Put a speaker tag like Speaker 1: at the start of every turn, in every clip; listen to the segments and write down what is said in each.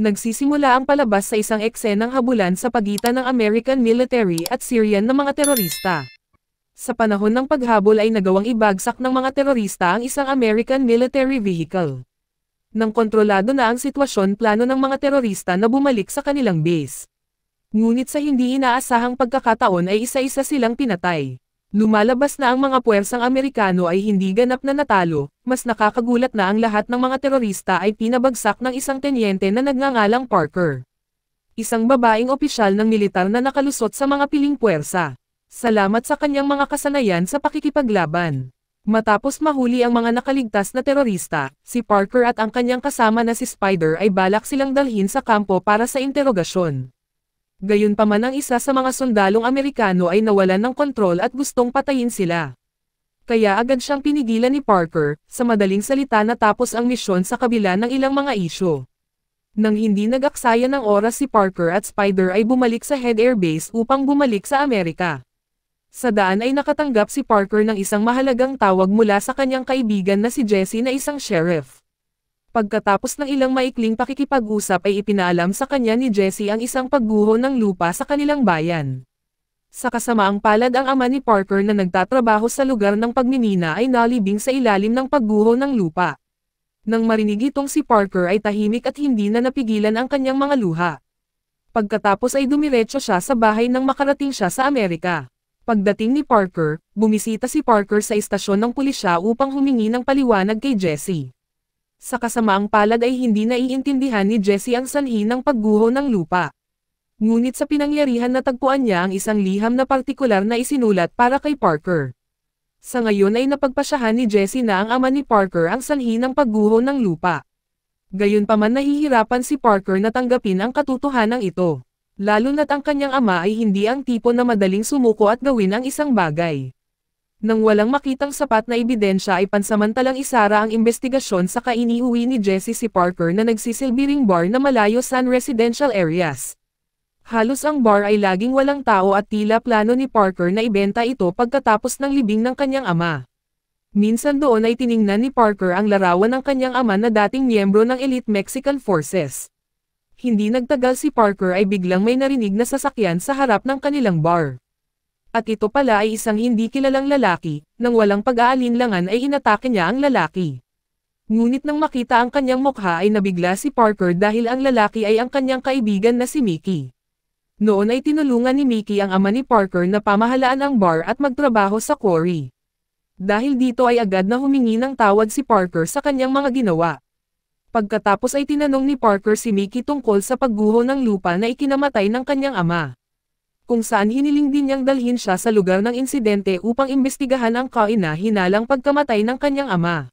Speaker 1: Nagsisimula ang palabas sa isang eksenang habulan sa pagitan ng American military at Syrian na mga terorista. Sa panahon ng paghabol ay nagawang ibagsak ng mga terorista ang isang American military vehicle. Nang kontrolado na ang sitwasyon, plano ng mga terorista na bumalik sa kanilang base. Ngunit sa hindi inaasahang pagkakataon ay isa-isa silang pinatay. Lumalabas na ang mga puwersang Amerikano ay hindi ganap na natalo, mas nakakagulat na ang lahat ng mga terorista ay pinabagsak ng isang tenyente na nagngangalang Parker. Isang babaeng opisyal ng militar na nakalusot sa mga piling puwersa. Salamat sa kanyang mga kasanayan sa pakikipaglaban. Matapos mahuli ang mga nakaligtas na terorista, si Parker at ang kanyang kasama na si Spider ay balak silang dalhin sa kampo para sa interogasyon. Gayunpaman ang isa sa mga sundalong Amerikano ay nawalan ng kontrol at gustong patayin sila. Kaya agad siyang pinigilan ni Parker, sa madaling salita natapos ang misyon sa kabila ng ilang mga isyu. Nang hindi nag-aksaya ng oras si Parker at Spider ay bumalik sa Head Air Base upang bumalik sa Amerika. Sa daan ay nakatanggap si Parker ng isang mahalagang tawag mula sa kanyang kaibigan na si Jesse na isang sheriff. Pagkatapos ng ilang maikling pakikipag-usap ay ipinaalam sa kanya ni Jesse ang isang pagguho ng lupa sa kanilang bayan. Sa kasamaang palad ang ama ni Parker na nagtatrabaho sa lugar ng pagmimina ay nalibing sa ilalim ng pagguho ng lupa. Nang marinig itong si Parker ay tahimik at hindi na napigilan ang kanyang mga luha. Pagkatapos ay dumiretso siya sa bahay nang makarating siya sa Amerika. Pagdating ni Parker, bumisita si Parker sa istasyon ng pulisya upang humingi ng paliwanag kay Jesse. Sa kasamaang palad ay hindi naiintindihan ni Jesse ang sanhi ng pagguho ng lupa. Ngunit sa pinangyarihan natagpuan niya ang isang liham na partikular na isinulat para kay Parker. Sa ngayon ay napagpasyahan ni Jesse na ang ama ni Parker ang sanhi ng pagguho ng lupa. Gayunpaman nahihirapan si Parker na tanggapin ang katotohanan ito. Lalo na't ang kanyang ama ay hindi ang tipo na madaling sumuko at gawin ang isang bagay. Nang walang makitang sapat na ebidensya ay pansamantalang isara ang investigasyon sa iniuwi ni Jesse si Parker na nagsisilbing bar na malayo sa residential areas. Halos ang bar ay laging walang tao at tila plano ni Parker na ibenta ito pagkatapos ng libing ng kanyang ama. Minsan doon ay tiningnan ni Parker ang larawan ng kanyang ama na dating miyembro ng elite Mexican forces. Hindi nagtagal si Parker ay biglang may narinig na sasakyan sa harap ng kanilang bar. At ito pala ay isang hindi kilalang lalaki, nang walang pag-aalinlangan ay inatake niya ang lalaki. Ngunit nang makita ang kanyang mukha ay nabigla si Parker dahil ang lalaki ay ang kanyang kaibigan na si Mickey. Noon ay tinulungan ni Mickey ang ama ni Parker na pamahalaan ang bar at magtrabaho sa quarry. Dahil dito ay agad na humingi ng tawad si Parker sa kanyang mga ginawa. Pagkatapos ay tinanong ni Parker si Mickey tungkol sa pagguho ng lupa na ikinamatay ng kanyang ama. Kung saan hiniling din niyang dalhin siya sa lugar ng insidente upang imbestigahan ang kaina-hinalang pagkamatay ng kanyang ama.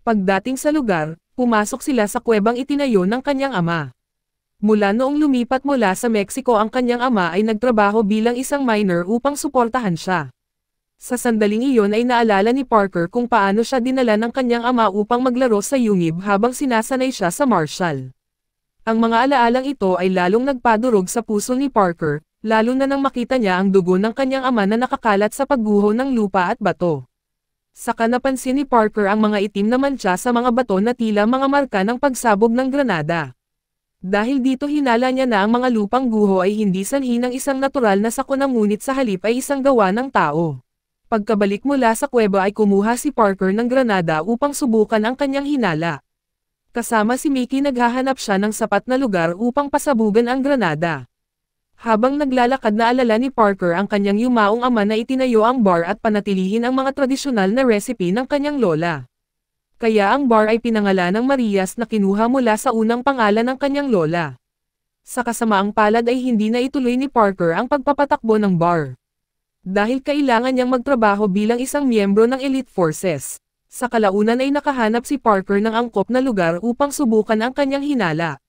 Speaker 1: Pagdating sa lugar, pumasok sila sa kuwebang itinayo ng kanyang ama. Mula noong lumipat mula sa Mexico ang kanyang ama ay nagtrabaho bilang isang miner upang suportahan siya. Sa sandaling iyon ay naalala ni Parker kung paano siya dinala ng kanyang ama upang maglaro sa yungib habang sinasanay siya sa martial. Ang mga alaalang ito ay lalong nagpadurog sa puso ni Parker, lalo na nang makita niya ang dugo ng kanyang ama na nakakalat sa pagguho ng lupa at bato. Saka napansin ni Parker ang mga itim na mantsa sa mga bato na tila mga marka ng pagsabog ng granada. Dahil dito hinala niya na ang mga lupang guho ay hindi sanhi ng isang natural na sakuna ngunit sa halip ay isang gawa ng tao. Pagkabalik mula sa kuweba ay kumuha si Parker ng granada upang subukan ang kanyang hinala. Kasama si Mickey naghahanap siya ng sapat na lugar upang pasabugan ang granada. Habang naglalakad na alala ni Parker ang kanyang yumaong ama na itinayo ang bar at panatilihin ang mga tradisyonal na recipe ng kanyang lola. Kaya ang bar ay pinangalan ng Marias na kinuha mula sa unang pangalan ng kanyang lola. Sa kasamaang palad ay hindi na ituloy ni Parker ang pagpapatakbo ng bar. Dahil kailangan niyang magtrabaho bilang isang miyembro ng elite forces. Sa kalaunan ay nakahanap si Parker ng angkop na lugar upang subukan ang kanyang hinala.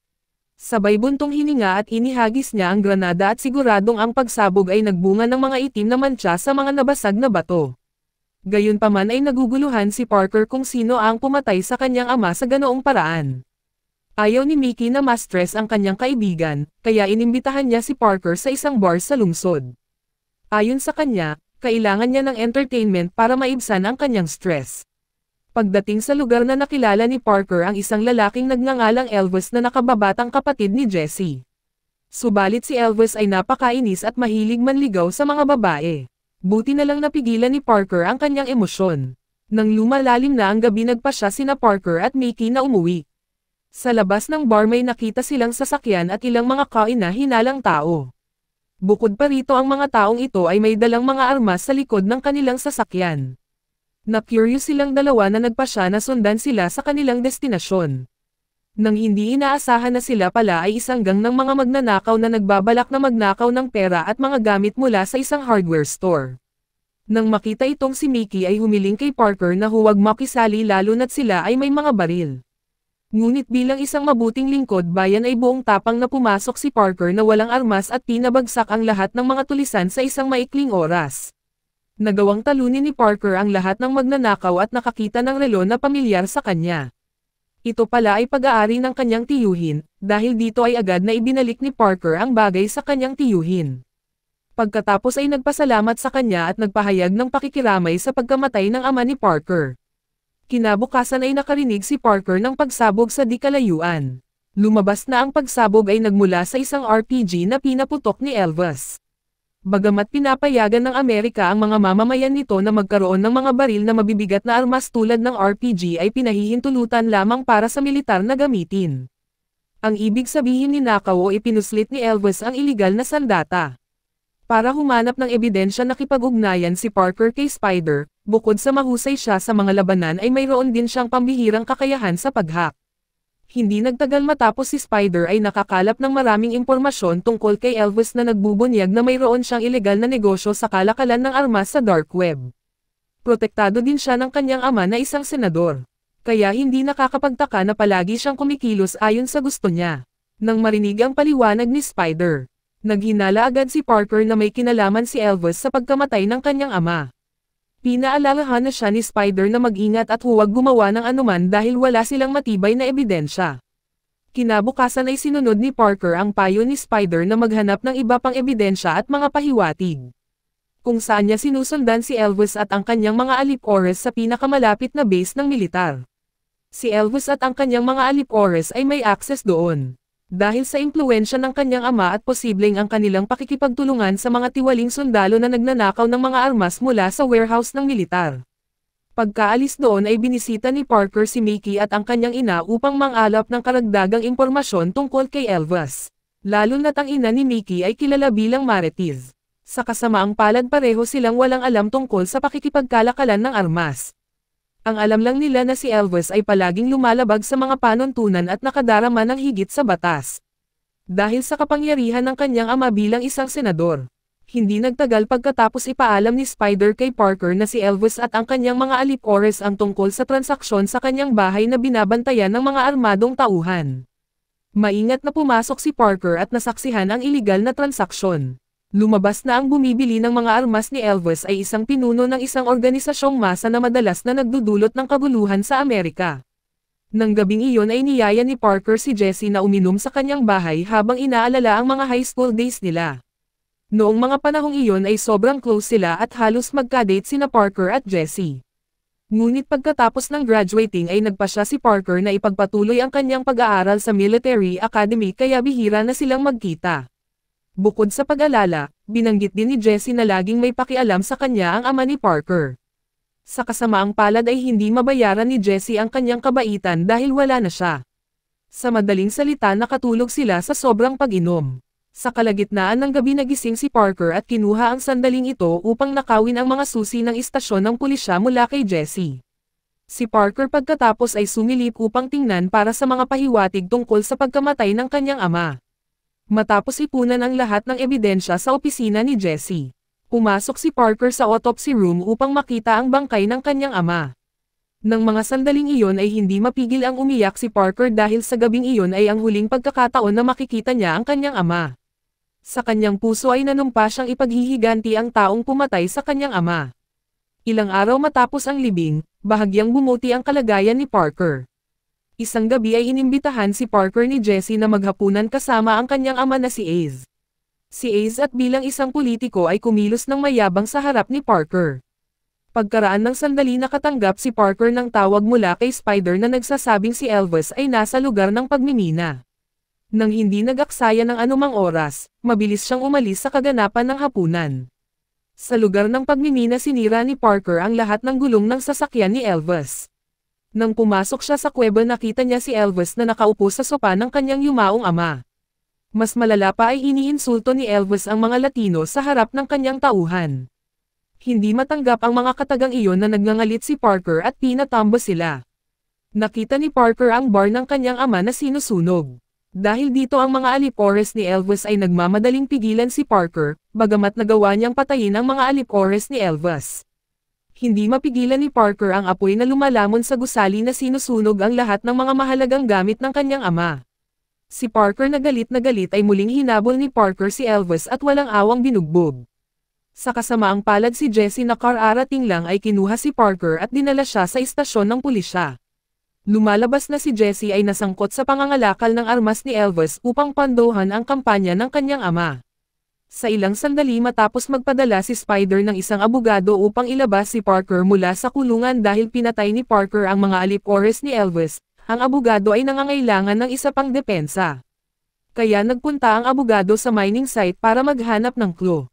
Speaker 1: Sabay buntong hininga at inihagis niya ang granada at siguradong ang pagsabog ay nagbunga ng mga itim na mantsa sa mga nabasag na bato. Gayunpaman ay naguguluhan si Parker kung sino ang pumatay sa kanyang ama sa ganoong paraan. Ayaw ni Mickey na ma-stress ang kanyang kaibigan, kaya inimbitahan niya si Parker sa isang bar sa lungsod. Ayon sa kanya, kailangan niya ng entertainment para maibsan ang kanyang stress. Pagdating sa lugar na nakilala ni Parker ang isang lalaking nagngangalang Elvis na nakababatang kapatid ni Jessie. Subalit si Elvis ay napakainis at mahilig manligaw sa mga babae. Buti na lang napigilan ni Parker ang kanyang emosyon. Nang lumalalim na ang gabi nagpa siya sina Parker at Mickey na umuwi. Sa labas ng bar may nakita silang sasakyan at ilang mga kain na hinalang tao. Bukod pa rito ang mga taong ito ay may dalang mga armas sa likod ng kanilang sasakyan. Na-curious silang dalawa na nagpasya na sundan sila sa kanilang destinasyon. Nang hindi inaasahan na sila pala ay isang gang ng mga magnanakaw na nagbabalak na magnakaw ng pera at mga gamit mula sa isang hardware store. Nang makita itong si Mickey ay humiling kay Parker na huwag makisali lalo na't sila ay may mga baril. Ngunit bilang isang mabuting lingkod bayan ay buong tapang na pumasok si Parker na walang armas at pinabagsak ang lahat ng mga tulisan sa isang maikling oras. Nagawang talunin ni Parker ang lahat ng magnanakaw at nakakita ng relo na pamilyar sa kanya. Ito pala ay pag-aari ng kanyang tiyuhin, dahil dito ay agad na ibinalik ni Parker ang bagay sa kanyang tiyuhin. Pagkatapos ay nagpasalamat sa kanya at nagpahayag ng pakikiramay sa pagkamatay ng ama ni Parker. Kinabukasan ay nakarinig si Parker ng pagsabog sa di kalayuan. Lumabas na ang pagsabog ay nagmula sa isang RPG na pinaputok ni Elvis. Bagamat pinapayagan ng Amerika ang mga mamamayan nito na magkaroon ng mga baril na mabibigat na armas tulad ng RPG ay pinahihintulutan lamang para sa militar na gamitin. Ang ibig sabihin ni nakaw o ipinuslit ni Elvis ang iligal na sandata. Para humanap ng ebidensya na nakipag-ugnayan si Parker kay Spider, bukod sa mahusay siya sa mga labanan ay mayroon din siyang pambihirang kakayahan sa pag-hack. Hindi nagtagal matapos si Spider ay nakakalap ng maraming impormasyon tungkol kay Elvis na nagbubunyag na mayroon siyang ilegal na negosyo sa kalakalan ng armas sa dark web. Protektado din siya ng kanyang ama na isang senador. Kaya hindi nakakapagtaka na palagi siyang kumikilos ayon sa gusto niya. Nang marinig ang paliwanag ni Spider, naghinala agad si Parker na may kinalaman si Elvis sa pagkamatay ng kanyang ama. Pinaalalahan na siya ni Spider na mag-ingat at huwag gumawa ng anuman dahil wala silang matibay na ebidensya. Kinabukasan ay sinunod ni Parker ang payo ni Spider na maghanap ng iba pang ebidensya at mga pahiwatig. Kung saan niya sinusundan si Elvis at ang kanyang mga alipores sa pinakamalapit na base ng militar. Si Elvis at ang kanyang mga alipores ay may access doon. Dahil sa impluwensya ng kanyang ama at posibleng ang kanilang pakikipagtulungan sa mga tiwaling sundalo na nagnanakaw ng mga armas mula sa warehouse ng militar. Pagkaalis doon ay binisita ni Parker si Mickey at ang kanyang ina upang mangalap ng karagdagang impormasyon tungkol kay Elvis. Lalo na't ang ina ni Mickey ay kilala bilang Marites. Sa kasamaang palad pareho silang walang alam tungkol sa pakikipagkalakalan ng armas. Ang alam lang nila na si Elvis ay palaging lumalabag sa mga panuntunan at nakadarama ng higit sa batas. Dahil sa kapangyarihan ng kanyang ama bilang isang senador. Hindi nagtagal pagkatapos ipaalam ni Spider kay Parker na si Elvis at ang kanyang mga alipores ang tungkol sa transaksyon sa kanyang bahay na binabantayan ng mga armadong tauhan. Maingat na pumasok si Parker at nasaksihan ang iligal na transaksyon. Lumabas na ang bumibili ng mga armas ni Elvis ay isang pinuno ng isang organisasyong masa na madalas na nagdudulot ng kaguluhan sa Amerika. Nang gabing iyon ay niyaya ni Parker si Jessie na uminom sa kanyang bahay habang inaalala ang mga high school days nila. Noong mga panahong iyon ay sobrang close sila at halos magka-date sina Parker at Jessie. Ngunit pagkatapos ng graduating ay nagpasya si Parker na ipagpatuloy ang kanyang pag-aaral sa military academy kaya bihira na silang magkita. Bukod sa pag-alala, binanggit din ni Jessie na laging may pakialam sa kanya ang ama ni Parker. Sa kasamaang palad ay hindi mabayaran ni Jessie ang kanyang kabaitan dahil wala na siya. Sa madaling salita nakatulog sila sa sobrang pag-inom. Sa kalagitnaan ng gabi nagising si Parker at kinuha ang sandaling ito upang nakawin ang mga susi ng istasyon ng pulisya mula kay Jessie. Si Parker pagkatapos ay sumilip upang tingnan para sa mga pahiwatig tungkol sa pagkamatay ng kanyang ama. Matapos ipunan ang lahat ng ebidensya sa opisina ni Jessie, pumasok si Parker sa autopsy room upang makita ang bangkay ng kanyang ama. Nang mga sandaling iyon ay hindi mapigil ang umiyak si Parker dahil sa gabing iyon ay ang huling pagkakataon na makikita niya ang kanyang ama. Sa kanyang puso ay nanumpa siyang ipaghihiganti ang taong pumatay sa kanyang ama. Ilang araw matapos ang libing, bahagyang bumuti ang kalagayan ni Parker. Isang gabi ay inimbitahan si Parker ni Jessie na maghapunan kasama ang kanyang ama na si Ace. Si Ace at bilang isang politiko ay kumilos ng mayabang sa harap ni Parker. Pagkaraan ng sandali nakatanggap si Parker ng tawag mula kay Spider na nagsasabing si Elvis ay nasa lugar ng pagmimina. Nang hindi nag-aksaya ng anumang oras, mabilis siyang umalis sa kaganapan ng hapunan. Sa lugar ng pagmimina sinira ni Parker ang lahat ng gulong ng sasakyan ni Elvis. Nang pumasok siya sa kuweba nakita niya si Elvis na nakaupo sa sopa ng kanyang yumaong ama. Mas malala pa ay iniinsulto ni Elvis ang mga Latino sa harap ng kanyang tauhan. Hindi matanggap ang mga katagang iyon na nagngangalit si Parker at pinatambo sila. Nakita ni Parker ang bar ng kanyang ama na sinusunog. Dahil dito ang mga alipores ni Elvis ay nagmamadaling pigilan si Parker, bagamat nagawa niyang patayin ang mga alipores ni Elvis. Hindi mapigilan ni Parker ang apoy na lumalamon sa gusali na sinusunog ang lahat ng mga mahalagang gamit ng kanyang ama. Si Parker na galit ay muling hinabol ni Parker si Elvis at walang awang binugbog. Sa kasamaang palad si Jesse na kararating lang ay kinuha si Parker at dinala siya sa istasyon ng pulisya. Lumalabas na si Jesse ay nasangkot sa pangangalakal ng armas ni Elvis upang pandohan ang kampanya ng kanyang ama. Sa ilang sandali matapos magpadala si Spider ng isang abogado upang ilabas si Parker mula sa kulungan dahil pinatay ni Parker ang mga alipores ni Elvis, ang abogado ay nangangailangan ng isa pang depensa. Kaya nagpunta ang abogado sa mining site para maghanap ng clue.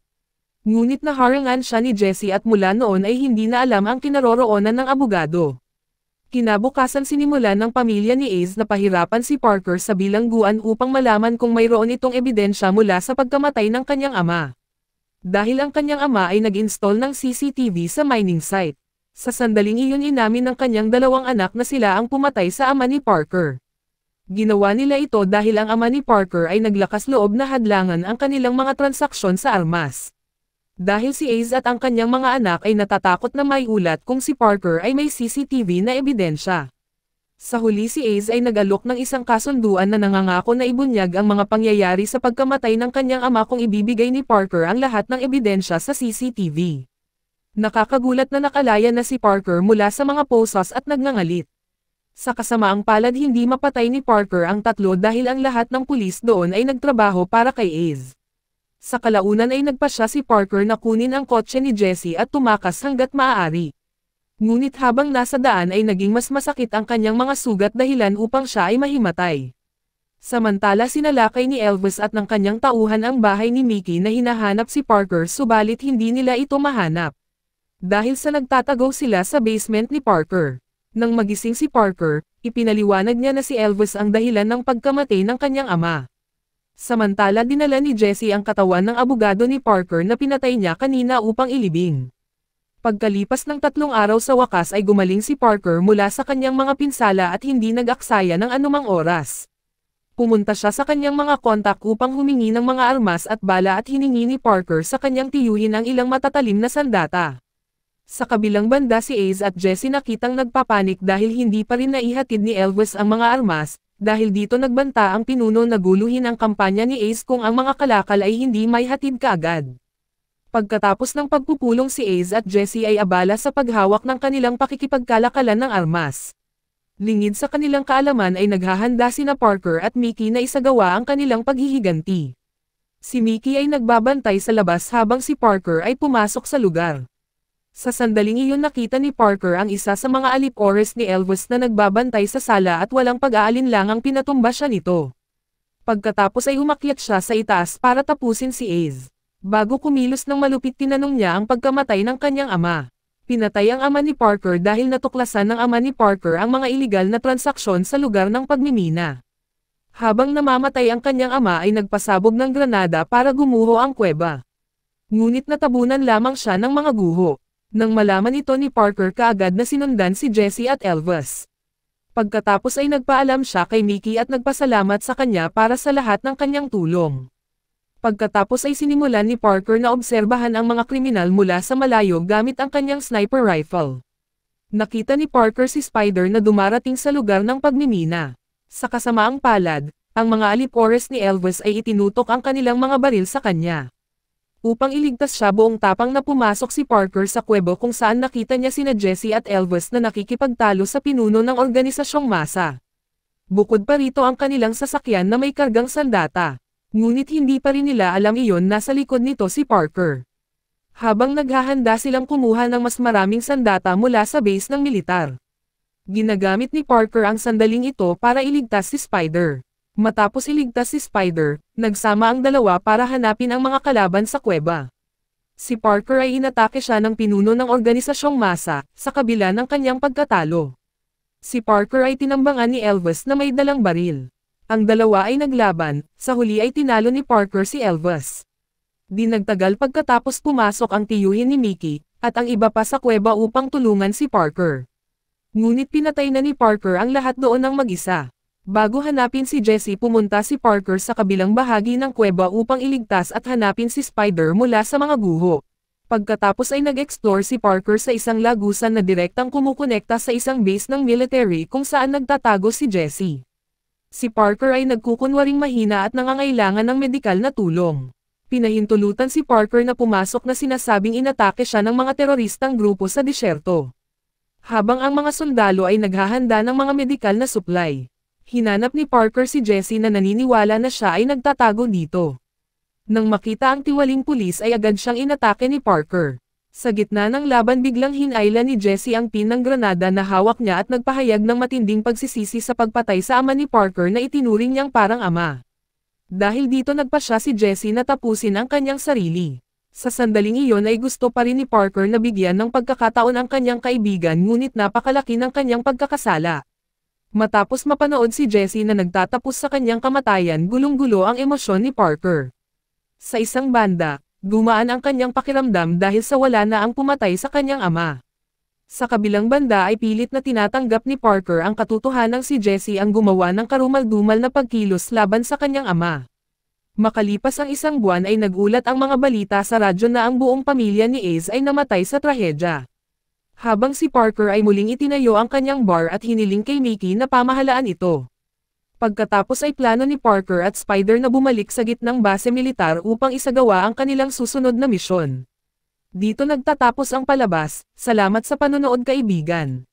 Speaker 1: Ngunit naharangan siya ni Jesse at mula noon ay hindi na alam ang kinaroroonan ng abogado. Kinabukasan sinimulan ng pamilya ni Ace na pahirapan si Parker sa bilangguan upang malaman kung mayroon itong ebidensya mula sa pagkamatay ng kanyang ama. Dahil ang kanyang ama ay nag-install ng CCTV sa mining site. Sa sandaling iyon inamin ng kanyang dalawang anak na sila ang pumatay sa ama ni Parker. Ginawa nila ito dahil ang ama ni Parker ay naglakas loob na hadlangan ang kanilang mga transaksyon sa armas. Dahil si Ace at ang kanyang mga anak ay natatakot na maiulat kung si Parker ay may CCTV na ebidensya. Sa huli si Ace ay nag-alok ng isang kasunduan na nangangako na ibunyag ang mga pangyayari sa pagkamatay ng kanyang ama kung ibibigay ni Parker ang lahat ng ebidensya sa CCTV. Nakakagulat na nakalaya na si Parker mula sa mga posos at nagngangalit. Sa kasamaang palad hindi mapatay ni Parker ang tatlo dahil ang lahat ng pulis doon ay nagtrabaho para kay Ace. Sa kalaunan ay nagpasya si Parker na kunin ang kotse ni Jesse at tumakas hanggat maaari. Ngunit habang nasa daan ay naging mas masakit ang kanyang mga sugat dahilan upang siya ay mahimatay. Samantala sinalakay ni Elvis at ng kanyang tauhan ang bahay ni Mickey na hinahanap si Parker subalit hindi nila ito mahanap. Dahil sa nagtatago sila sa basement ni Parker. Nang magising si Parker, ipinaliwanag niya na si Elvis ang dahilan ng pagkamatay ng kanyang ama. Samantala dinala ni Jesse ang katawan ng abogado ni Parker na pinatay niya kanina upang ilibing. Pagkalipas ng 3 araw sa wakas ay gumaling si Parker mula sa kanyang mga pinsala at hindi nag-aksaya ng anumang oras. Pumunta siya sa kanyang mga kontak upang humingi ng mga armas at bala at hiningi ni Parker sa kanyang tiyuhin ang ilang matatalim na sandata. Sa kabilang banda si Ace at Jesse nakitang nagpapanik dahil hindi pa rin naihatid ni Elvis ang mga armas. Dahil dito nagbanta ang pinuno na guluhin ang kampanya ni Ace kung ang mga kalakal ay hindi may hatid kaagad. Pagkatapos ng pagpupulong si Ace at Jesse ay abala sa paghawak ng kanilang pakikipagkalakalan ng armas. Lingid sa kanilang kaalaman ay naghahanda sina Parker at Mickey na isagawa ang kanilang paghihiganti. Si Mickey ay nagbabantay sa labas habang si Parker ay pumasok sa lugar. Sa sandaling iyon nakita ni Parker ang isa sa mga alipores ni Elvis na nagbabantay sa sala at walang pag-aalinlangang pinatumba siya nito. Pagkatapos ay umakyat siya sa itaas para tapusin si Ace. Bago kumilos ng malupit tinanong niya ang pagkamatay ng kanyang ama. Pinatay ang ama ni Parker dahil natuklasan ng ama ni Parker ang mga iligal na transaksyon sa lugar ng pagmimina. Habang namamatay ang kanyang ama ay nagpasabog ng granada para gumuho ang kuweba. Ngunit natabunan lamang siya ng mga guho. Nang malaman ito ni Parker kaagad na sinundan si Jesse at Elvis. Pagkatapos ay nagpaalam siya kay Mickey at nagpasalamat sa kanya para sa lahat ng kanyang tulong. Pagkatapos ay sinimulan ni Parker na obserbahan ang mga kriminal mula sa malayo gamit ang kanyang sniper rifle. Nakita ni Parker si Spider na dumarating sa lugar ng pagmimina. Sa kasamaang palad, ang mga alipores ni Elvis ay itinutok ang kanilang mga baril sa kanya. Upang iligtas siya buong tapang na pumasok si Parker sa kuwebo kung saan nakita niya sina Jesse at Elvis na nakikipagtalo sa pinuno ng organisasyong masa. Bukod pa rito ang kanilang sasakyan na may kargang sandata. Ngunit hindi pa rin nila alam iyon nasa likod nito si Parker. habang naghahanda silang kumuha ng mas maraming sandata mula sa base ng militar. Ginagamit ni Parker ang sandaling ito para iligtas si Spider. Matapos iligtas si Spider, nagsama ang dalawa para hanapin ang mga kalaban sa kuweba. Si Parker ay inatake siya ng pinuno ng organisasyong masa, sa kabila ng kanyang pagkatalo. Si Parker ay tinambangan ni Elvis na may dalang baril. Ang dalawa ay naglaban, sa huli ay tinalo ni Parker si Elvis. Di nagtagal pagkatapos pumasok ang tiyuhin ni Mickey, at ang iba pa sa kuweba upang tulungan si Parker. Ngunit pinatay na ni Parker ang lahat doon ng mag-isa. Bago hanapin si Jessie, pumunta si Parker sa kabilang bahagi ng kuweba upang iligtas at hanapin si Spider mula sa mga guho. Pagkatapos ay nag-explore si Parker sa isang lagusan na direktang kumukonekta sa isang base ng military kung saan nagtatago si Jessie. Si Parker ay nagkukunwaring mahina at nangangailangan ng medikal na tulong. Pinahintulutan si Parker na pumasok na sinasabing inatake siya ng mga teroristang grupo sa disyerto. Habang ang mga sundalo ay naghahanda ng mga medikal na supply, hinanap ni Parker si Jessie na naniniwala na siya ay nagtatago dito. Nang makita ang tiwaling pulis ay agad siyang inatake ni Parker. Sa gitna ng laban biglang hinayla ni Jessie ang pin ng granada na hawak niya at nagpahayag ng matinding pagsisisi sa pagpatay sa ama ni Parker na itinuring niyang parang ama. Dahil dito nagpasya si Jessie na tapusin ang kanyang sarili. Sa sandaling iyon ay gusto pa rin ni Parker na bigyan ng pagkakataon ang kanyang kaibigan ngunit napakalaki ng kanyang pagkakasala. Matapos mapanood si Jessie na nagtatapos sa kanyang kamatayan, gulong-gulo ang emosyon ni Parker. Sa isang banda, gumaan ang kanyang pakiramdam dahil sa wala na ang pumatay sa kanyang ama. Sa kabilang banda ay pilit na tinatanggap ni Parker ang katotohanang si Jessie ang gumawa ng karumal-dumal na pagkilos laban sa kanyang ama. Makalipas ang isang buwan ay nagulat ang mga balita sa radyo na ang buong pamilya ni Ace ay namatay sa trahedya. Habang si Parker ay muling itinayo ang kanyang bar at hiniling kay Mickey na pamahalaan ito. Pagkatapos ay plano ni Parker at Spider na bumalik sa gitnang base militar upang isagawa ang kanilang susunod na misyon. Dito nagtatapos ang palabas. Salamat sa panonood, kaibigan.